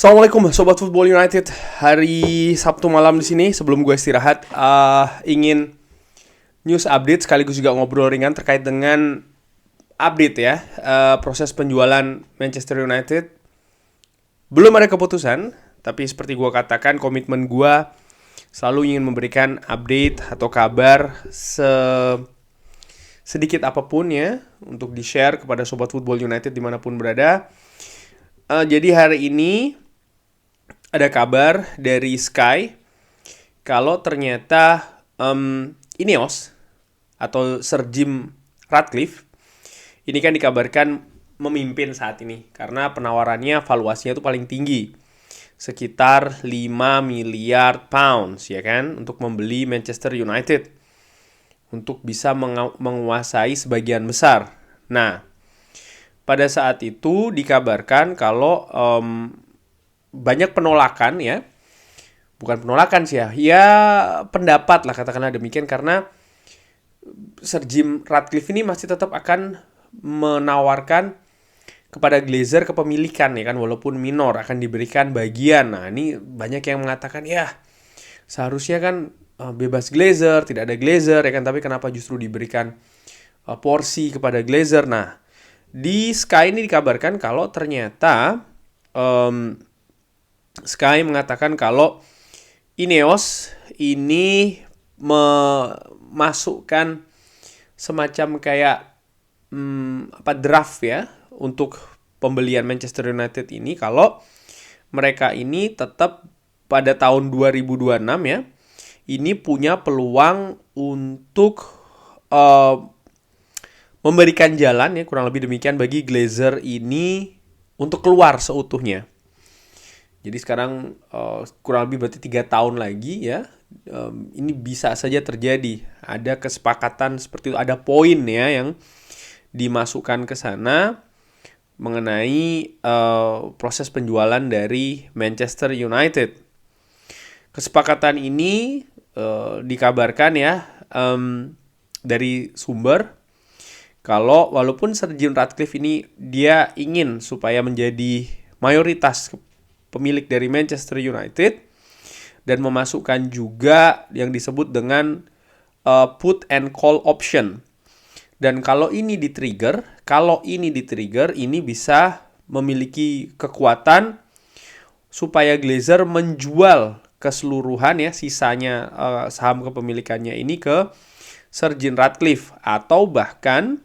Assalamualaikum Sobat Football United. Hari Sabtu malam di sini sebelum gue istirahat ingin news update sekaligus juga ngobrol ringan terkait dengan update ya proses penjualan Manchester United. Belum ada keputusan, tapi seperti gue katakan komitmen gue selalu ingin memberikan update atau kabar sedikit apapun ya untuk di-share kepada Sobat Football United dimanapun berada. Jadi hari ini ada kabar dari Sky kalau ternyata Ineos atau Sir Jim Ratcliffe ini kan dikabarkan memimpin saat ini karena penawarannya valuasinya itu paling tinggi, sekitar 5 miliar pounds ya kan, untuk membeli Manchester United untuk bisa menguasai sebagian besar. Nah, pada saat itu dikabarkan kalau banyak penolakan ya. Bukan penolakan sih ya pendapat lah katakanlah demikian, karena Sir Jim Ratcliffe ini masih tetap akan menawarkan kepada Glazer kepemilikan ya kan, walaupun minor akan diberikan bagian. Nah, ini banyak yang mengatakan ya seharusnya kan bebas Glazer, tidak ada Glazer ya kan, tapi kenapa justru diberikan porsi kepada Glazer. Nah, di Sky ini dikabarkan kalau ternyata Sky mengatakan kalau Ineos ini memasukkan semacam kayak draft ya untuk pembelian Manchester United ini, kalau mereka ini tetap pada tahun 2026 ya, ini punya peluang untuk memberikan jalan ya kurang lebih demikian bagi Glazer ini untuk keluar seutuhnya. Jadi sekarang kurang lebih berarti 3 tahun lagi ya, ini bisa saja terjadi. Ada kesepakatan seperti itu, ada poin ya yang dimasukkan ke sana mengenai proses penjualan dari Manchester United. Kesepakatan ini dikabarkan ya dari sumber kalau walaupun Sir Jim Ratcliffe ini dia ingin supaya menjadi mayoritas pemilik dari Manchester United dan memasukkan juga yang disebut dengan put and call option. Dan kalau ini di-trigger, ini bisa memiliki kekuatan supaya Glazer menjual keseluruhan ya sisanya saham kepemilikannya ini ke Sir Jim Ratcliffe, atau bahkan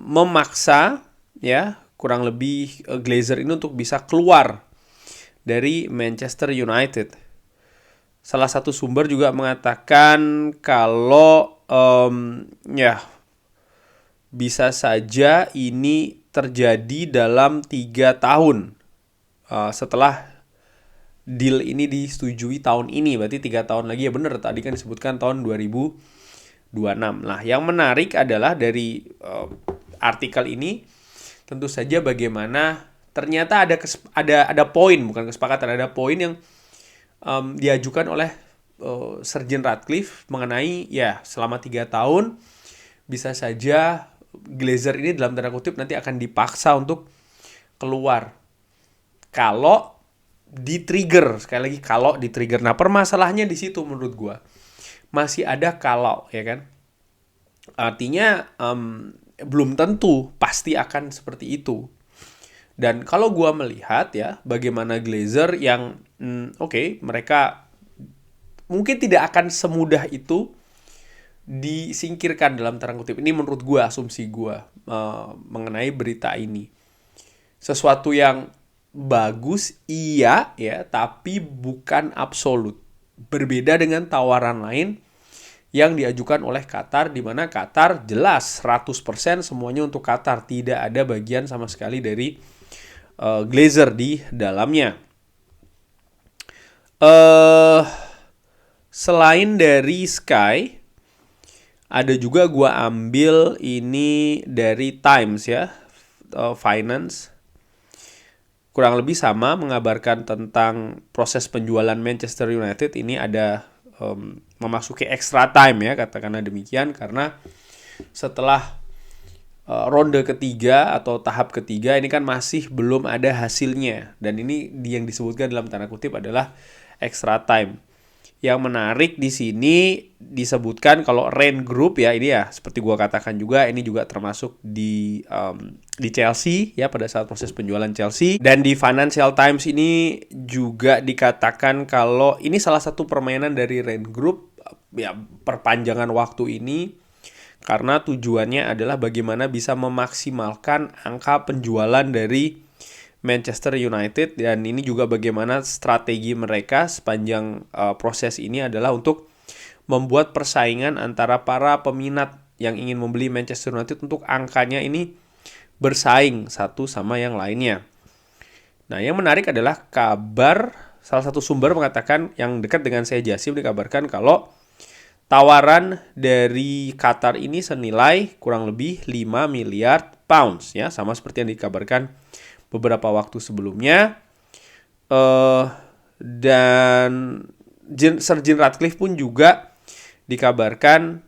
memaksa ya kurang lebih Glazer ini untuk bisa keluar dari Manchester United. Salah satu sumber juga mengatakan kalau ya bisa saja ini terjadi dalam 3 tahun setelah deal ini disetujui tahun ini. Berarti 3 tahun lagi ya, benar tadi kan disebutkan tahun 2026. Nah, yang menarik adalah dari artikel ini tentu saja bagaimana ternyata ada poin, bukan kesepakatan, ada poin yang diajukan oleh Sir Jim Ratcliffe mengenai ya selama 3 tahun bisa saja Glazer ini dalam tanda kutip nanti akan dipaksa untuk keluar kalau di-trigger. Sekali lagi kalau di-trigger. Nah, permasalahannya di situ menurut gua. Masih ada kalau ya kan. Artinya belum tentu pasti akan seperti itu. Dan kalau gua melihat ya bagaimana Glazer yang mereka mungkin tidak akan semudah itu disingkirkan dalam tanda kutip. Ini menurut gua, asumsi gua mengenai berita ini. Sesuatu yang bagus iya ya, tapi bukan absolut. Berbeda dengan tawaran lain yang diajukan oleh Qatar, di mana Qatar jelas 100% semuanya untuk Qatar, tidak ada bagian sama sekali dari Glazer di dalamnya. Selain dari Sky, ada juga gua ambil ini dari Times ya, Finance. Kurang lebih sama mengabarkan tentang proses penjualan Manchester United. Ini ada memasuki extra time ya, katakanlah demikian, karena setelah ronde ketiga atau tahap ketiga ini kan masih belum ada hasilnya, dan ini yang disebutkan dalam tanda kutip adalah extra time. Yang menarik di sini disebutkan kalau Rain Group ya, ini ya seperti gua katakan juga, ini juga termasuk di Chelsea ya pada saat proses penjualan Chelsea, dan di Financial Times ini juga dikatakan kalau ini salah satu permainan dari Rain Group ya, perpanjangan waktu ini karena tujuannya adalah bagaimana bisa memaksimalkan angka penjualan dari Manchester United, dan ini juga bagaimana strategi mereka sepanjang proses ini adalah untuk membuat persaingan antara para peminat yang ingin membeli Manchester United untuk angkanya ini bersaing satu sama yang lainnya. Nah, yang menarik adalah kabar salah satu sumber mengatakan, yang dekat dengan saya Jasim, dikabarkan kalau tawaran dari Qatar ini senilai kurang lebih 5 miliar pounds ya, sama seperti yang dikabarkan beberapa waktu sebelumnya. Dan Sir Jim Ratcliffe pun juga dikabarkan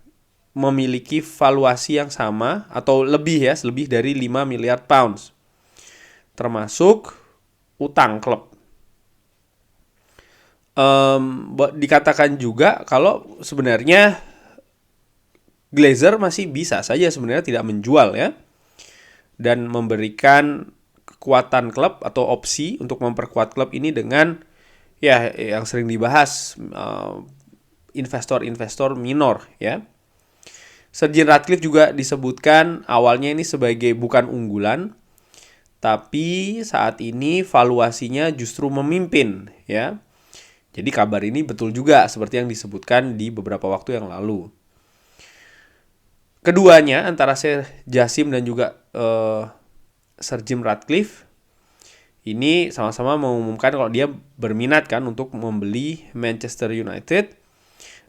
memiliki valuasi yang sama atau lebih ya, lebih dari 5 miliar pounds. Termasuk utang klub. Dikatakan juga kalau sebenarnya Glazer masih bisa saja sebenarnya tidak menjual ya, dan memberikan kekuatan klub atau opsi untuk memperkuat klub ini dengan ya yang sering dibahas investor-investor minor ya. Sir Jim Ratcliffe juga disebutkan awalnya ini sebagai bukan unggulan, tapi saat ini valuasinya justru memimpin ya. Jadi kabar ini betul juga seperti yang disebutkan di beberapa waktu yang lalu. Keduanya antara Sir Jasim dan juga Sir Jim Ratcliffe ini sama-sama mengumumkan kalau dia berminat kan untuk membeli Manchester United,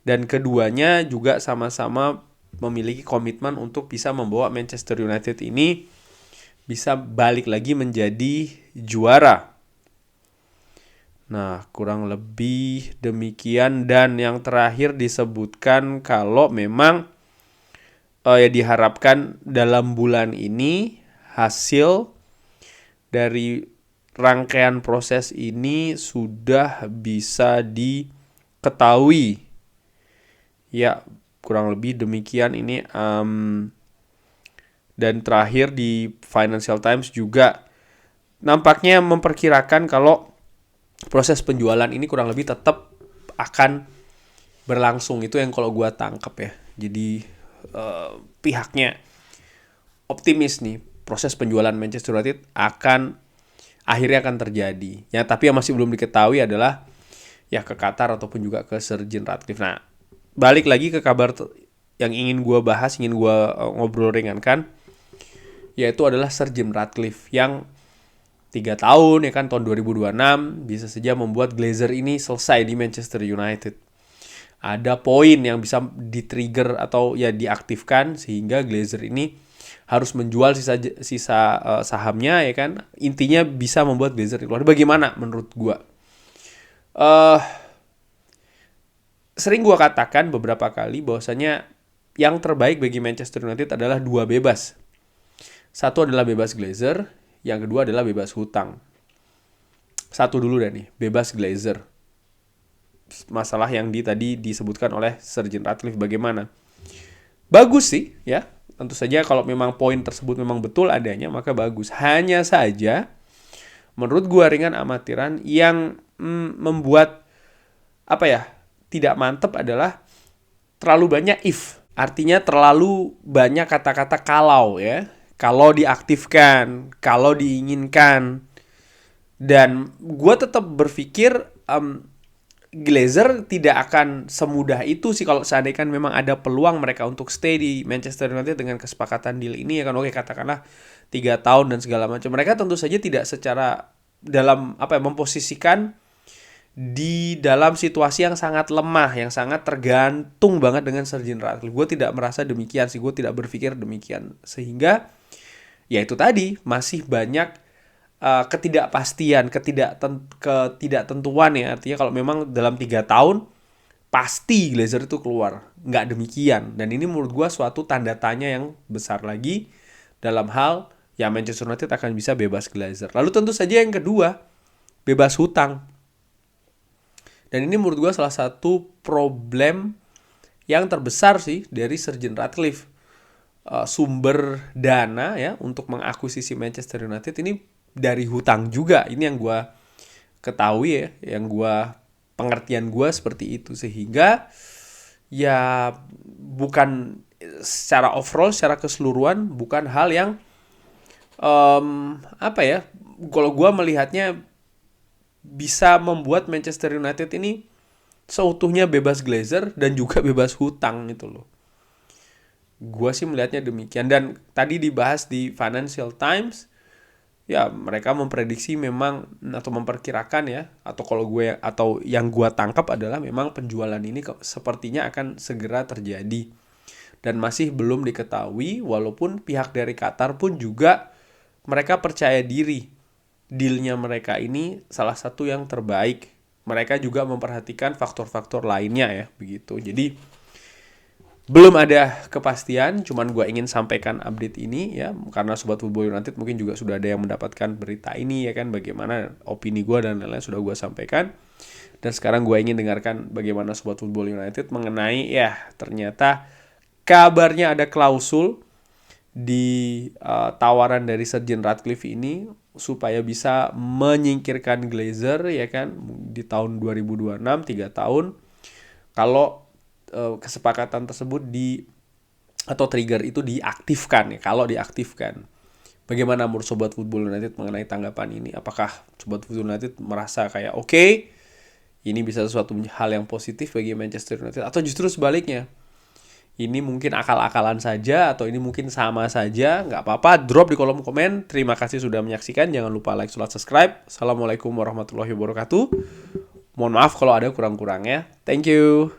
dan keduanya juga sama-sama memiliki komitmen untuk bisa membawa Manchester United ini bisa balik lagi menjadi juara. Nah, kurang lebih demikian, dan yang terakhir disebutkan kalau memang ya diharapkan dalam bulan ini hasil dari rangkaian proses ini sudah bisa diketahui. Ya, kurang lebih demikian ini. Dan terakhir di Financial Times juga nampaknya memperkirakan kalau proses penjualan ini kurang lebih tetap akan berlangsung. Itu yang kalau gue tangkap ya. Jadi pihaknya optimis nih proses penjualan Manchester United akhirnya akan terjadi. Ya, tapi yang masih belum diketahui adalah ya ke Qatar ataupun juga ke Sir Jim Ratcliffe. Nah, balik lagi ke kabar yang ingin gue bahas, ingin gue ngobrol ringankan, yaitu adalah Sir Jim Ratcliffe yang 3 tahun ya kan, tahun 2026 bisa saja membuat Glazer ini selesai di Manchester United. Ada poin yang bisa di-trigger atau ya diaktifkan sehingga Glazer ini harus menjual sisa sahamnya ya kan. Intinya bisa membuat Glazer keluar. Bagaimana menurut gue? Sering gue katakan beberapa kali bahwasanya yang terbaik bagi Manchester United adalah 2 bebas. Satu adalah bebas Glazer, yang kedua adalah bebas hutang. Satu dulu deh nih, bebas Glazer. Masalah yang tadi disebutkan oleh Sir Jim Ratcliffe bagaimana? Bagus sih ya. Tentu saja kalau memang poin tersebut memang betul adanya, maka bagus. Hanya saja menurut gua ringan amatiran yang membuat tidak mantep adalah terlalu banyak if. Artinya terlalu banyak kata-kata kalau ya. Kalau diaktifkan, kalau diinginkan. Dan gua tetap berpikir Glazer tidak akan semudah itu sih kalau seandainya memang ada peluang mereka untuk stay di Manchester United dengan kesepakatan deal ini ya kan, oke katakanlah 3 tahun dan segala macam. Mereka tentu saja tidak secara dalam memposisikan di dalam situasi yang sangat lemah, yang sangat tergantung banget dengan Sir Jim Ratcliffe. Gue tidak merasa demikian sih, gue tidak berpikir demikian. Sehingga ya itu tadi masih banyak ketidakpastian, ketidaktentuan ya. Artinya kalau memang dalam 3 tahun pasti Glazer itu keluar. Nggak demikian. Dan ini menurut gue suatu tanda tanya yang besar lagi dalam hal ya Manchester United akan bisa bebas Glazer. Lalu tentu saja yang kedua, bebas hutang. Dan ini menurut gue salah satu problem yang terbesar sih dari Sir Jim Ratcliffe. Sumber dana ya untuk mengakuisisi Manchester United ini dari hutang juga. Ini yang gue ketahui ya, yang pengertian gue seperti itu, sehingga ya bukan secara overall, secara keseluruhan bukan hal yang kalau gue melihatnya bisa membuat Manchester United ini seutuhnya bebas Glazer dan juga bebas hutang gitu loh. Gue sih melihatnya demikian. Dan tadi dibahas di Financial Times, ya mereka memprediksi memang atau memperkirakan ya, atau yang gue tangkap adalah memang penjualan ini sepertinya akan segera terjadi dan masih belum diketahui, walaupun pihak dari Qatar pun juga mereka percaya diri dealnya mereka ini salah satu yang terbaik. Mereka juga memperhatikan faktor-faktor lainnya ya, begitu. Jadi belum ada kepastian, cuman gue ingin sampaikan update ini ya, karena Sobat Football United mungkin juga sudah ada yang mendapatkan berita ini ya kan, bagaimana opini gue dan lain-lain sudah gue sampaikan. Dan sekarang gue ingin dengarkan bagaimana Sobat Football United mengenai ya ternyata kabarnya ada klausul di tawaran dari Sir Jim Ratcliffe ini supaya bisa menyingkirkan Glazer ya kan di tahun 2026, 3 tahun, kalau kesepakatan tersebut atau trigger itu diaktifkan ya, kalau diaktifkan. Bagaimana menurut Sobat Football United mengenai tanggapan ini? Apakah Sobat Football United merasa kayak oke, ini bisa sesuatu hal yang positif bagi Manchester United, atau justru sebaliknya, ini mungkin akal-akalan saja, atau ini mungkin sama saja? Nggak apa-apa, drop di kolom komen. Terima kasih sudah menyaksikan. Jangan lupa like, subscribe. Assalamualaikum warahmatullahi wabarakatuh. Mohon maaf kalau ada kurang-kurangnya. Thank you.